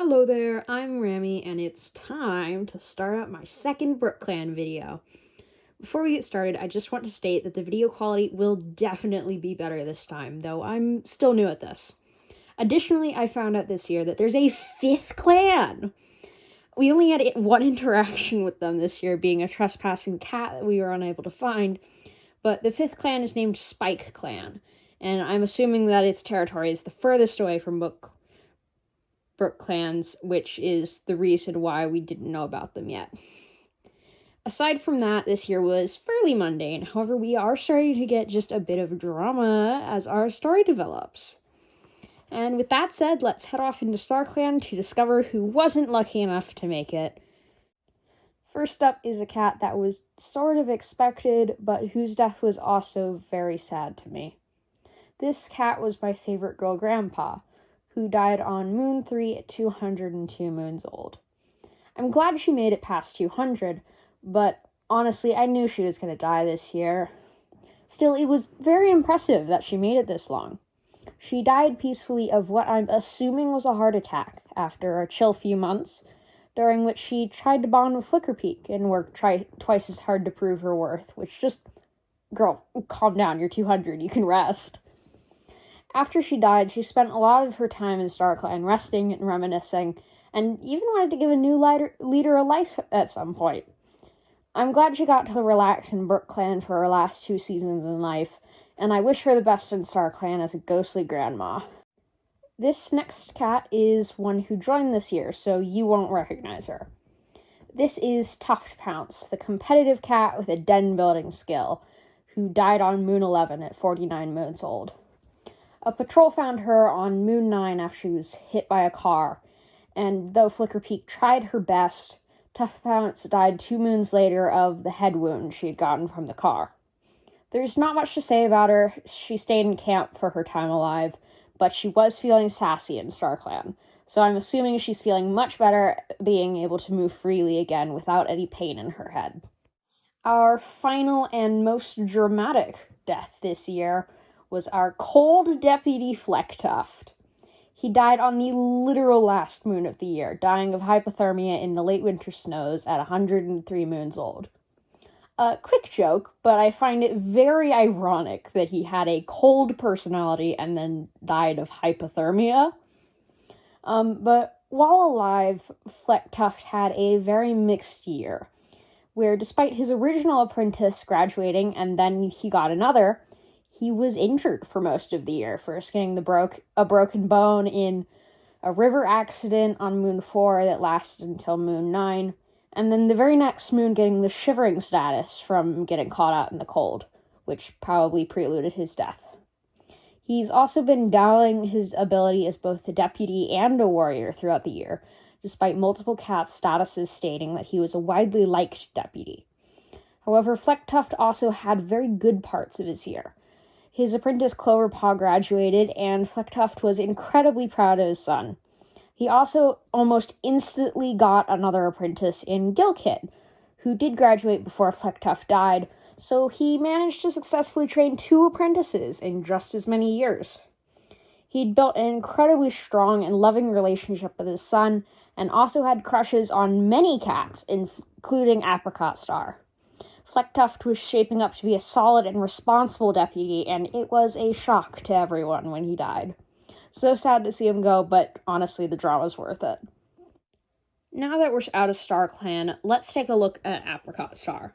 Hello there, I'm Rami, and it's time to start up my second BrookClan video. Before we get started, I just want to state that the video quality will definitely be better this time, though I'm still new at this. Additionally, I found out this year that there's a fifth clan! We only had one interaction with them this year, being a trespassing cat that we were unable to find, but the fifth clan is named Spike Clan, and I'm assuming that its territory is the furthest away from Brook clans, which is the reason why we didn't know about them yet. Aside from that, this year was fairly mundane. However, we are starting to get just a bit of drama as our story develops. And with that said, let's head off into StarClan to discover who wasn't lucky enough to make it. First up is a cat that was sort of expected, but whose death was also very sad to me. This cat was my favorite girl grandpa, who died on Moon 3 at 202 moons old. I'm glad she made it past 200, but honestly, I knew she was going to die this year. Still, it was very impressive that she made it this long. She died peacefully of what I'm assuming was a heart attack after a chill few months, during which she tried to bond with Flickerpeak and worked twice as hard to prove her worth, which girl, calm down, you're 200, you can rest. After she died, she spent a lot of her time in StarClan resting and reminiscing, and even wanted to give a new leader a life at some point. I'm glad she got to relax in BrookClan for her last 2 seasons in life, and I wish her the best in StarClan as a ghostly grandma. This next cat is one who joined this year, so you won't recognize her. This is Tuft Pounce, the competitive cat with a den building skill, who died on Moon 11 at 49 moons old. A patrol found her on Moon 9 after she was hit by a car, and though Flickerpeak tried her best, Tuft Pounce died 2 moons later of the head wound she had gotten from the car. There's not much to say about her. She stayed in camp for her time alive, but she was feeling sassy in StarClan, so I'm assuming she's feeling much better being able to move freely again without any pain in her head. Our final and most dramatic death this year was our cold deputy Flecktuft. He died on the literal last moon of the year, dying of hypothermia in the late winter snows at 103 moons old. A quick joke, but I find it very ironic that he had a cold personality and then died of hypothermia. But while alive, Flecktuft had a very mixed year, where despite his original apprentice graduating and then he got another, he was injured for most of the year, first getting a broken bone in a river accident on Moon 4 that lasted until Moon 9, and then the very next moon getting the shivering status from getting caught out in the cold, which probably preluded his death. He's also been doubting his ability as both a deputy and a warrior throughout the year, despite multiple cat statuses stating that he was a widely liked deputy. However, Flecktuft also had very good parts of his year. His apprentice Cloverpaw graduated, and Flecktuft was incredibly proud of his son. He also almost instantly got another apprentice in Gilkit, who did graduate before Flecktuft died, so he managed to successfully train 2 apprentices in just as many years. He'd built an incredibly strong and loving relationship with his son, and also had crushes on many cats, including Apricot Star. Flecktuft was shaping up to be a solid and responsible deputy, and it was a shock to everyone when he died. So sad to see him go, but honestly, the drama's worth it. Now that we're out of StarClan, let's take a look at Apricot Star.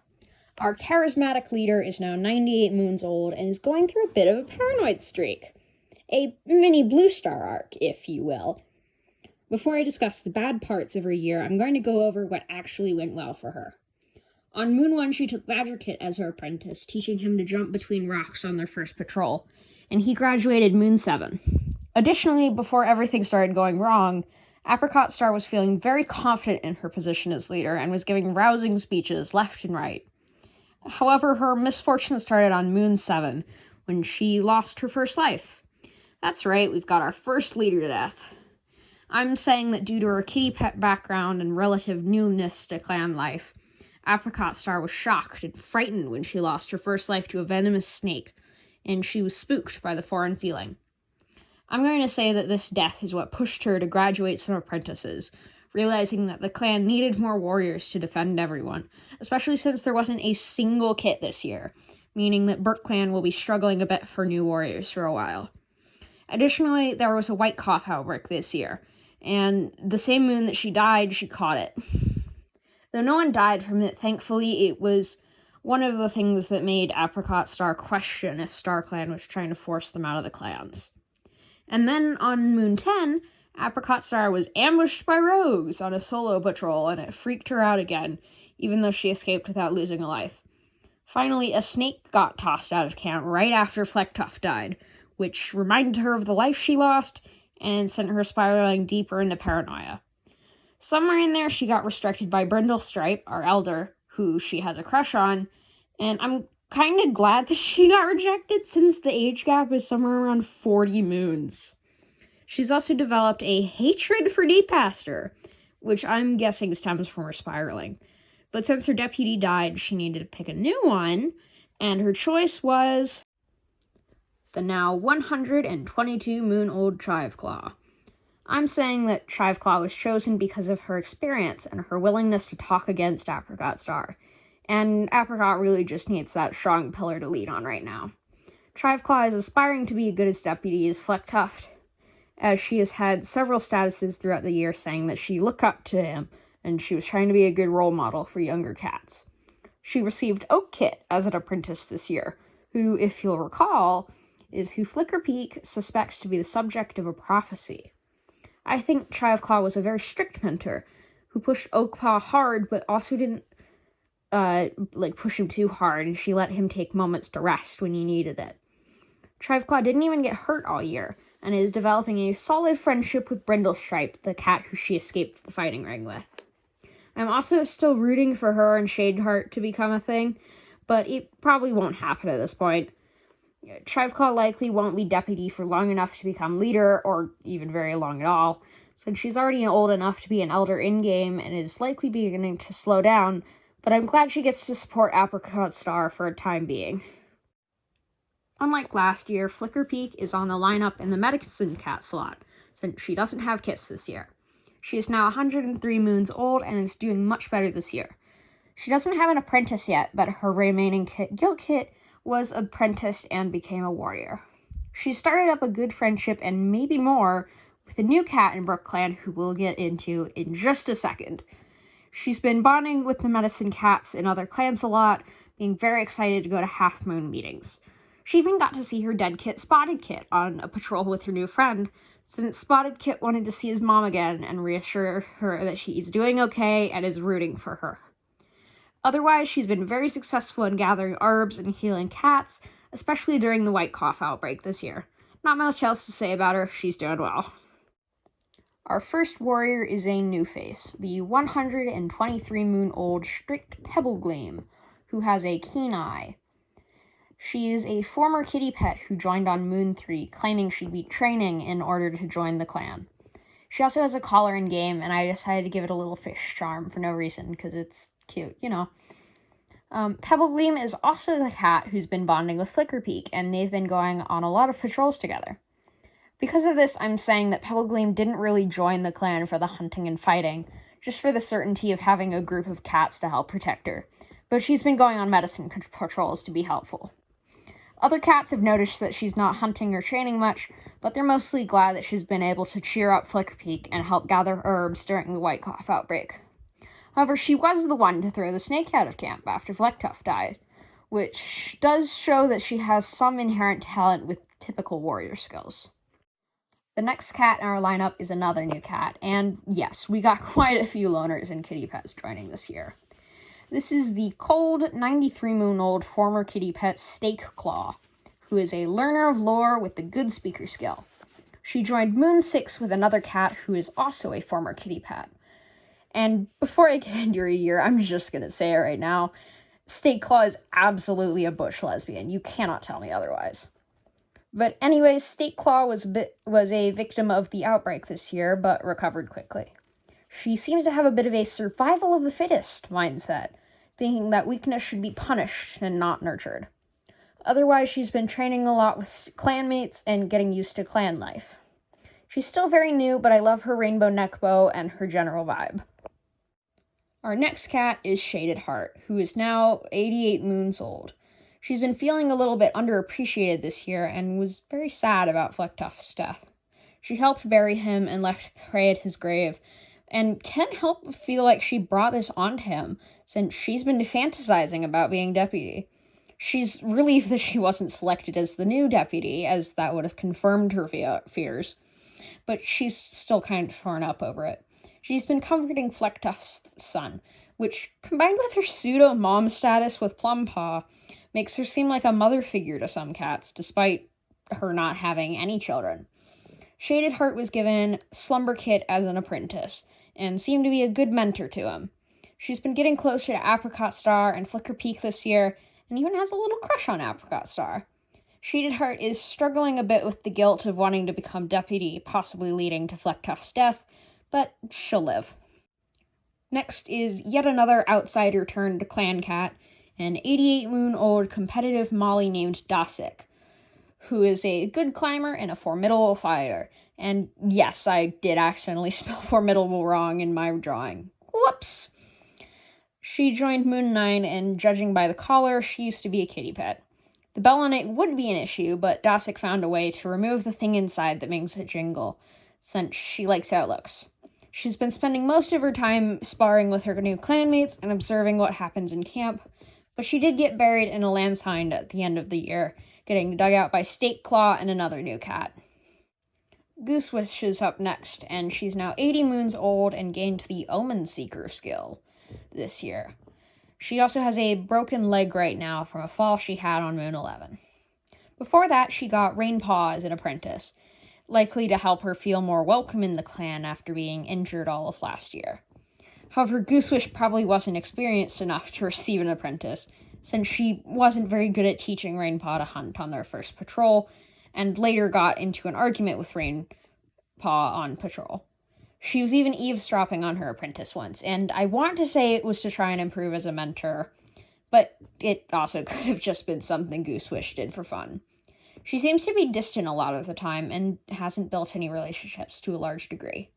Our charismatic leader is now 98 moons old and is going through a bit of a paranoid streak. A mini Blue Star arc, if you will. Before I discuss the bad parts of her year, I'm going to go over what actually went well for her. On Moon 1, she took Badgerkit as her apprentice, teaching him to jump between rocks on their first patrol, and he graduated Moon 7. Additionally, before everything started going wrong, Apricot Star was feeling very confident in her position as leader and was giving rousing speeches left and right. However, her misfortune started on Moon 7, when she lost her first life. That's right, we've got our first leader to death. I'm saying that due to her kitty pet background and relative newness to clan life, Apricot Star was shocked and frightened when she lost her first life to a venomous snake, and she was spooked by the foreign feeling. I'm going to say that this death is what pushed her to graduate some apprentices, realizing that the clan needed more warriors to defend everyone, especially since there wasn't a single kit this year, meaning that BurkClan will be struggling a bit for new warriors for a while. Additionally, there was a white cough outbreak this year, and the same moon that she died, she caught it. Though no one died from it, thankfully, it was one of the things that made Apricot Star question if StarClan was trying to force them out of the clans. And then on Moon 10, Apricot Star was ambushed by rogues on a solo patrol, and it freaked her out again, even though she escaped without losing a life. Finally, a snake got tossed out of camp right after Flecktuff died, which reminded her of the life she lost and sent her spiraling deeper into paranoia. Somewhere in there, she got restricted by Brindlestripe, our elder, who she has a crush on, and I'm kind of glad that she got rejected since the age gap is somewhere around 40 moons. She's also developed a hatred for Deepaster, which I'm guessing stems from her spiraling. But since her deputy died, she needed to pick a new one, and her choice was the now 122-moon-old Chiveclaw. I'm saying that Chiveclaw was chosen because of her experience and her willingness to talk against Apricot Star, and Apricot really just needs that strong pillar to lean on right now. Chiveclaw is aspiring to be as good as deputy as Flecktuff, as she has had several statuses throughout the year saying that she looked up to him, and she was trying to be a good role model for younger cats. She received Oakkit as an apprentice this year, who, if you'll recall, is who Flickerpeak suspects to be the subject of a prophecy. I think Chiveclaw was a very strict mentor, who pushed Oakpaw hard, but also didn't push him too hard, and she let him take moments to rest when he needed it. Chiveclaw didn't even get hurt all year, and is developing a solid friendship with Brindlestripe, the cat who she escaped the fighting ring with. I'm also still rooting for her and Shadeheart to become a thing, but it probably won't happen at this point. Chiveclaw likely won't be deputy for long enough to become leader, or even very long at all, since she's already old enough to be an elder in-game and is likely beginning to slow down, but I'm glad she gets to support Apricot Star for a time being. Unlike last year, Flickerpeak is on the lineup in the Medicine Cat slot, since she doesn't have kits this year. She is now 103 moons old and is doing much better this year. She doesn't have an apprentice yet, but her remaining kit, Giltkit, was apprenticed and became a warrior. She started up a good friendship and maybe more with a new cat in BurkClan who we'll get into in just a second. She's been bonding with the medicine cats in other clans a lot, being very excited to go to Half Moon meetings. She even got to see her dead kit, Spotted Kit, on a patrol with her new friend, since Spotted Kit wanted to see his mom again and reassure her that she's doing okay and is rooting for her. Otherwise, she's been very successful in gathering herbs and healing cats, especially during the white cough outbreak this year. Not much else to say about her, she's doing well. Our first warrior is a new face, the 123-moon-old Strict Pebblegleam, who has a keen eye. She is a former kitty pet who joined on Moon 3, claiming she'd be training in order to join the clan. She also has a collar in-game, and I decided to give it a little fish charm for no reason, because it's cute, you know. Pebblegleam is also the cat who's been bonding with Flickerpeak, and they've been going on a lot of patrols together. Because of this, I'm saying that Pebblegleam didn't really join the clan for the hunting and fighting, just for the certainty of having a group of cats to help protect her, but she's been going on medicine patrols to be helpful. Other cats have noticed that she's not hunting or training much, but they're mostly glad that she's been able to cheer up Flickerpeak and help gather herbs during the white cough outbreak. However, she was the one to throw the snake out of camp after Flecktuff died, which does show that she has some inherent talent with typical warrior skills. The next cat in our lineup is another new cat, and yes, we got quite a few loners and kitty pets joining this year. This is the cold, 93-moon-old former kitty pet Stakeclaw, who is a learner of lore with the good speaker skill. She joined Moon 6 with another cat who is also a former kitty pet. And before I get into her year, I'm just gonna say it right now, Stakeclaw is absolutely a bush lesbian. You cannot tell me otherwise. But anyways, Stakeclaw was a victim of the outbreak this year, but recovered quickly. She seems to have a bit of a survival of the fittest mindset, thinking that weakness should be punished and not nurtured. Otherwise, she's been training a lot with clanmates and getting used to clan life. She's still very new, but I love her rainbow neck bow and her general vibe. Our next cat is Shaded Heart, who is now 88 moons old. She's been feeling a little bit underappreciated this year and was very sad about Flecktuft's death. She helped bury him and left prey at his grave, and can't help but feel like she brought this onto him, since she's been fantasizing about being deputy. She's relieved that she wasn't selected as the new deputy, as that would have confirmed her fears, but she's still kind of torn up over it. She's been comforting Flecktuft's son, which, combined with her pseudo-mom status with Plumpaw, makes her seem like a mother figure to some cats, despite her not having any children. Shaded Heart was given Slumber Kit as an apprentice, and seemed to be a good mentor to him. She's been getting closer to Apricot Star and Flicker Peak this year, and even has a little crush on Apricot Star. Shaded Heart is struggling a bit with the guilt of wanting to become deputy, possibly leading to Flecktuft's death, but she'll live. Next is yet another outsider turned clan cat, an 88-moon-old competitive Molly named Dasik, who is a good climber and a formidable fighter. And yes, I did accidentally spell formidable wrong in my drawing. Whoops! She joined Moon 9, and judging by the collar, she used to be a kitty pet. The bell on it would be an issue, but Dasik found a way to remove the thing inside that makes it jingle, since she likes how it looks. She's been spending most of her time sparring with her new clanmates and observing what happens in camp, but she did get buried in a landshind at the end of the year, getting dug out by Stake Claw and another new cat. Goosewish is up next, and she's now 80 moons old and gained the Omen Seeker skill this year. She also has a broken leg right now from a fall she had on Moon 11. Before that, she got Rainpaw as an apprentice, likely to help her feel more welcome in the clan after being injured all of last year. However, Goosewish probably wasn't experienced enough to receive an apprentice, since she wasn't very good at teaching Rainpaw to hunt on their first patrol, and later got into an argument with Rainpaw on patrol. She was even eavesdropping on her apprentice once, and I want to say it was to try and improve as a mentor, but it also could have just been something Goosewish did for fun. She seems to be distant a lot of the time, and hasn't built any relationships to a large degree.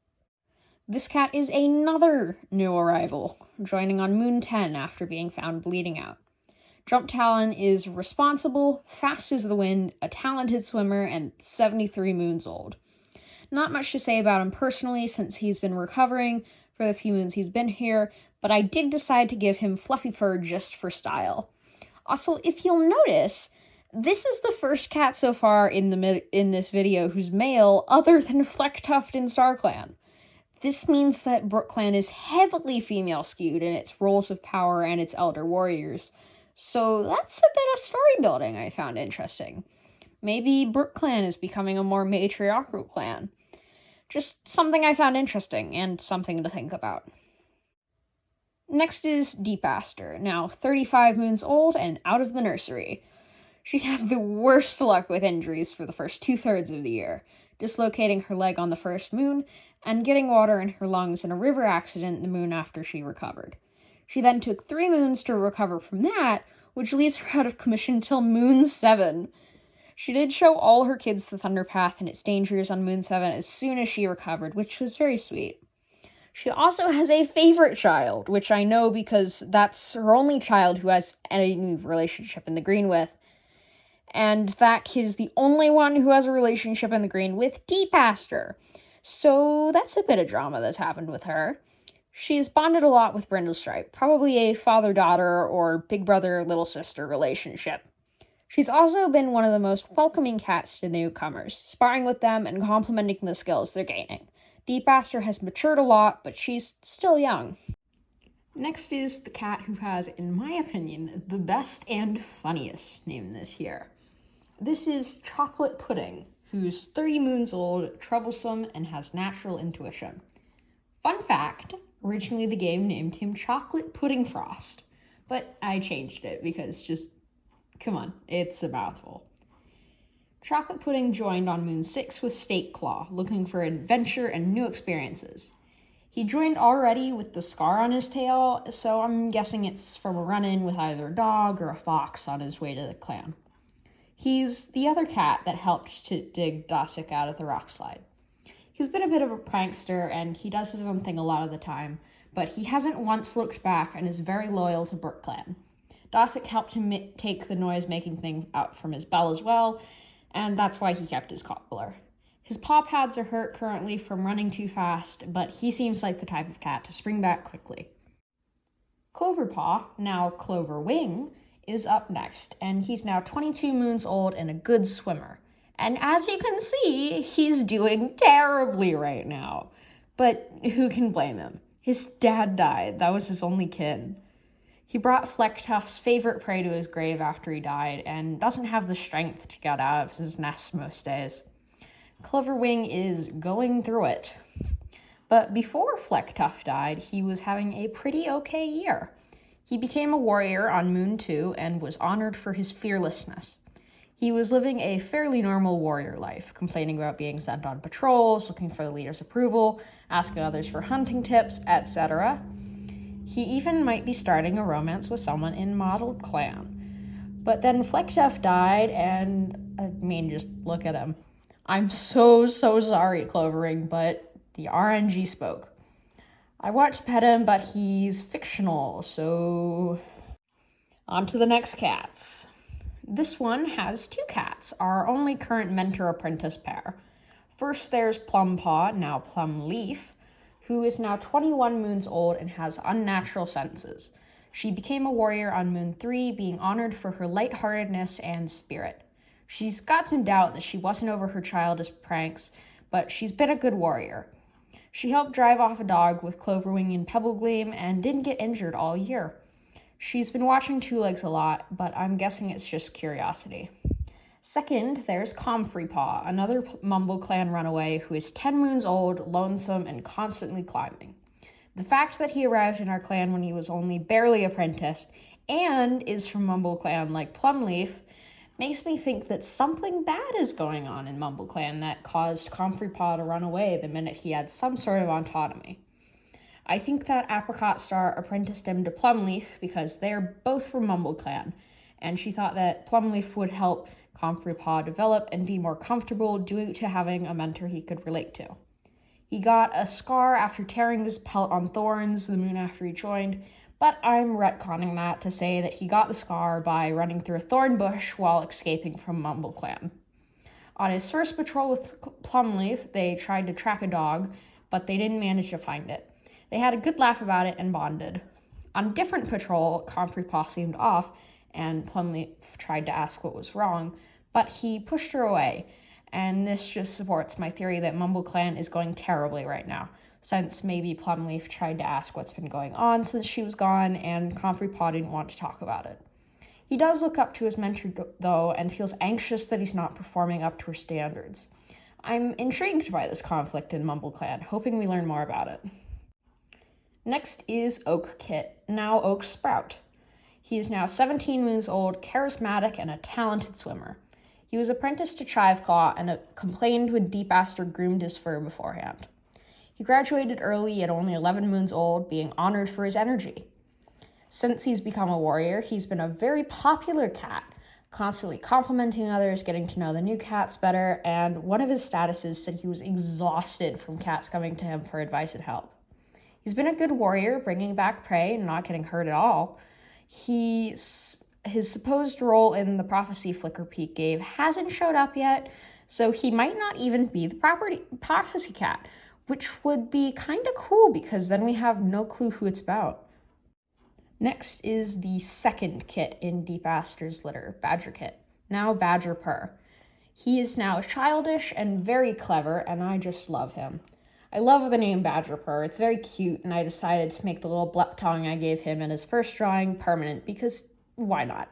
This cat is another new arrival, joining on Moon 10 after being found bleeding out. Jump Talon is responsible, fast as the wind, a talented swimmer, and 73 moons old. Not much to say about him personally, since he's been recovering for the few moons he's been here, but I did decide to give him fluffy fur just for style. Also, if you'll notice, this is the first cat so far in this video who's male other than Flecktuft in StarClan. This means that BrookClan is heavily female skewed in its roles of power and its elder warriors. So that's a bit of story building I found interesting. Maybe BrookClan is becoming a more matriarchal clan. Just something I found interesting and something to think about. Next is Deepaster, now 35 moons old and out of the nursery. She had the worst luck with injuries for the first 2/3 of the year, dislocating her leg on the first moon and getting water in her lungs in a river accident the moon after she recovered. She then took 3 moons to recover from that, which leaves her out of commission till Moon 7. She did show all her kids the Thunder Path and its dangers on Moon 7 as soon as she recovered, which was very sweet. She also has a favorite child, which I know because that's her only child who has any relationship in the green with. And that kid is the only one who has a relationship in the green with Deepaster. So that's a bit of drama that's happened with her. She's bonded a lot with Brindlestripe, probably a father-daughter or big brother-little sister relationship. She's also been one of the most welcoming cats to the newcomers, sparring with them and complimenting the skills they're gaining. Deepaster has matured a lot, but she's still young. Next is the cat who has, in my opinion, the best and funniest name this year. This is Chocolate Pudding, who's 30 moons old, troublesome, and has natural intuition. Fun fact, originally the game named him Chocolate Pudding Frost, but I changed it because come on, it's a mouthful. Chocolate Pudding joined on Moon 6 with Stake Claw, looking for adventure and new experiences. He joined already with the scar on his tail, so I'm guessing it's from a run-in with either a dog or a fox on his way to the clan. He's the other cat that helped to dig Dasik out of the rock slide. He's been a bit of a prankster, and he does his own thing a lot of the time, but he hasn't once looked back and is very loyal to BrookClan. Dossick helped him take the noise-making thing out from his bell as well, and that's why he kept his collar. His paw pads are hurt currently from running too fast, but he seems like the type of cat to spring back quickly. Cloverpaw, now Cloverwing, is up next, and he's now 22 moons old and a good swimmer. And as you can see, he's doing terribly right now. But who can blame him? His dad died. That was his only kin. He brought Flecktuff's favorite prey to his grave after he died and doesn't have the strength to get out of his nest most days. Cloverwing is going through it. But before Flecktuff died, he was having a pretty okay year. He became a warrior on Moon 2 and was honored for his fearlessness. He was living a fairly normal warrior life, complaining about being sent on patrols, looking for the leader's approval, asking others for hunting tips, etc. He even might be starting a romance with someone in Mottled Clan. But then Flecktuff died, and just look at him. I'm so sorry, Cloverwing, but the RNG spoke. I want to pet him, but he's fictional, so on to the next cats. This one has two cats, our only current mentor-apprentice pair. First, there's Plumpaw, now Plumleaf, who is now 21 moons old and has unnatural senses. She became a warrior on Moon 3, being honored for her lightheartedness and spirit. She's got some doubt that she wasn't over her childish pranks, but she's been a good warrior. She helped drive off a dog with Cloverwing and Pebblegleam and didn't get injured all year. She's been watching Two Legs a lot, but I'm guessing it's just curiosity. Second, there's Comfreypaw, another Mumble Clan runaway who is 10 moons old, lonesome, and constantly climbing. The fact that he arrived in our clan when he was only barely apprenticed and is from Mumble Clan like Plumleaf makes me think that something bad is going on in Mumble Clan that caused Comfreypaw to run away the minute he had some sort of autonomy. I think that Apricot Star apprenticed him to Plumleaf because they're both from Mumble Clan, and she thought that Plumleaf would help Comfreypaw develop and be more comfortable due to having a mentor he could relate to. He got a scar after tearing his pelt on thorns the moon after he joined, but I'm retconning that to say that he got the scar by running through a thorn bush while escaping from Mumble Clan. On his first patrol with Plumleaf, they tried to track a dog, but they didn't manage to find it. They had a good laugh about it and bonded. On a different patrol, Comfreypaw seemed off, and Plumleaf tried to ask what was wrong, but he pushed her away, and this just supports my theory that Mumble Clan is going terribly right now, since maybe Plumleaf tried to ask what's been going on since she was gone, and Comfreypaw didn't want to talk about it. He does look up to his mentor, though, and feels anxious that he's not performing up to her standards. I'm intrigued by this conflict in Mumble Clan, hoping we learn more about it. Next is Oak Kit, now Oak Sprout. He is now 17 moons old, charismatic, and a talented swimmer. He was apprenticed to Chiveclaw and complained when Deepaster groomed his fur beforehand. He graduated early at only 11 moons old, being honored for his energy. Since he's become a warrior, he's been a very popular cat, constantly complimenting others, getting to know the new cats better, and one of his statuses said he was exhausted from cats coming to him for advice and help. He's been a good warrior, bringing back prey and not getting hurt at all. His supposed role in the prophecy Flicker Peak gave hasn't showed up yet, so he might not even be the prophecy cat, which would be kind of cool because then we have no clue who it's about. Next is the second kit in Deepaster's litter, Badger Kit, now Badger Purr. He is now childish and very clever, and I just love him. I love the name Badger Purr. It's very cute, and I decided to make the little blep tongue I gave him in his first drawing permanent because why not?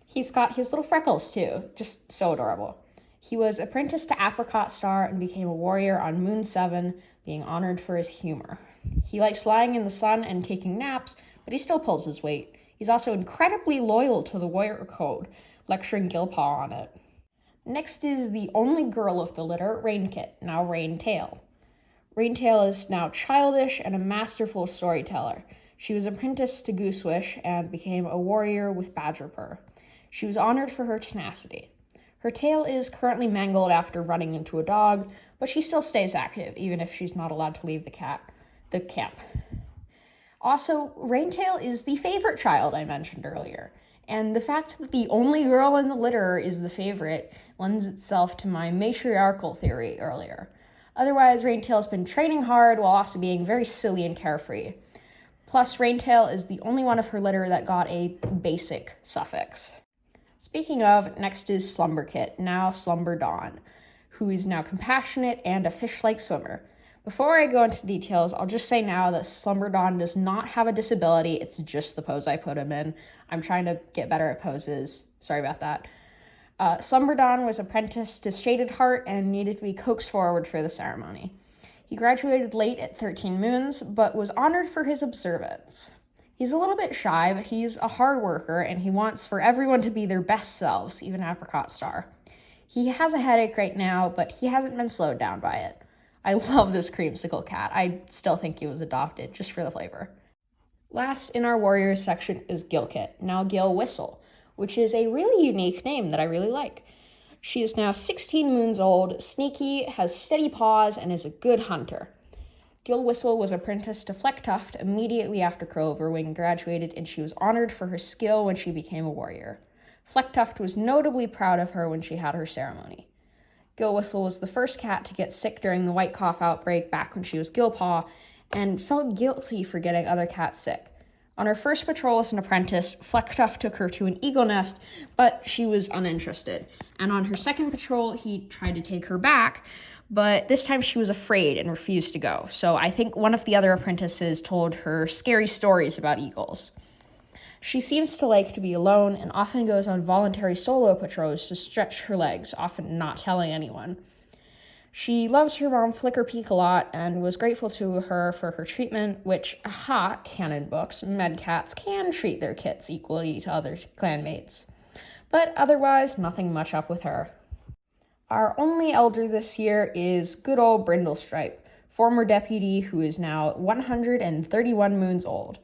He's got his little freckles too, just so adorable. He was apprenticed to Apricot Star and became a warrior on Moon 7, being honored for his humor. He likes lying in the sun and taking naps, but he still pulls his weight. He's also incredibly loyal to the Warrior Code, lecturing Gilpaw on it. Next is the only girl of the litter, Rainkit, now Raintail. Raintail is now childish and a masterful storyteller. She was apprenticed to Goosewish and became a warrior with Badger Purr. She was honored for her tenacity. Her tail is currently mangled after running into a dog, but she still stays active, even if she's not allowed to leave the camp. Also, Raintail is the favorite child I mentioned earlier, and the fact that the only girl in the litter is the favorite lends itself to my matriarchal theory earlier. Otherwise, Raintail's been training hard while also being very silly and carefree. Plus, Raintail is the only one of her litter that got a basic suffix. Speaking of, next is Slumberkit, now Slumber Dawn, who is now compassionate and a fish-like swimmer. Before I go into details, I'll just say now that Slumber Dawn does not have a disability, it's just the pose I put him in. I'm trying to get better at poses, sorry about that. Slumber Dawn was apprenticed to Shaded Heart and needed to be coaxed forward for the ceremony. He graduated late at 13 moons, but was honored for his observance. He's a little bit shy, but he's a hard worker, and he wants for everyone to be their best selves, even Apricot Star. He has a headache right now, but he hasn't been slowed down by it. I love this creamsicle cat. I still think he was adopted, just for the flavor. Last in our warriors section is Gilkit, now Gil Whistle, which is a really unique name that I really like. She is now 16 moons old, sneaky, has steady paws, and is a good hunter. Gil Whistle was apprenticed to Flecktuft immediately after Cloverwing graduated, and she was honored for her skill when she became a warrior. Flecktuft was notably proud of her when she had her ceremony. Gil Whistle was the first cat to get sick during the white cough outbreak back when she was Gilpaw, and felt guilty for getting other cats sick. On her first patrol as an apprentice, Flecktuft took her to an eagle nest, but she was uninterested. And on her second patrol, he tried to take her back, but this time she was afraid and refused to go. So I think one of the other apprentices told her scary stories about eagles. She seems to like to be alone and often goes on voluntary solo patrols to stretch her legs, often not telling anyone. She loves her mom Flickerpeak a lot and was grateful to her for her treatment, which, canon books, medcats can treat their kits equally to other clanmates. But otherwise, nothing much up with her. Our only elder this year is good old Brindlestripe, former deputy who is now 131 moons old.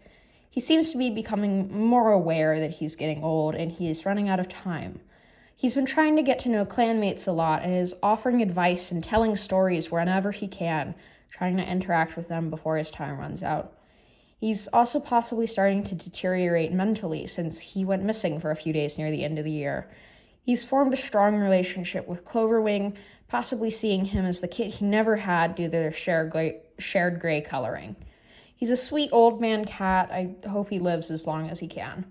He seems to be becoming more aware that he's getting old and he is running out of time. He's been trying to get to know clanmates a lot and is offering advice and telling stories whenever he can, trying to interact with them before his time runs out. He's also possibly starting to deteriorate mentally since he went missing for a few days near the end of the year. He's formed a strong relationship with Cloverwing, possibly seeing him as the kid he never had due to their shared gray coloring. He's a sweet old man cat. I hope he lives as long as he can.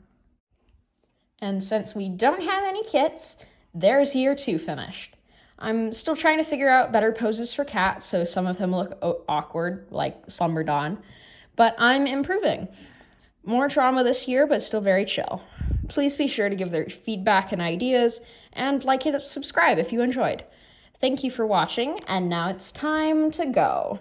And since we don't have any kits, there's year 2 finished. I'm still trying to figure out better poses for cats, so some of them look awkward, like Slumber Dawn, but I'm improving. More drama this year, but still very chill. Please be sure to give their feedback and ideas, and like and subscribe if you enjoyed. Thank you for watching, and now it's time to go.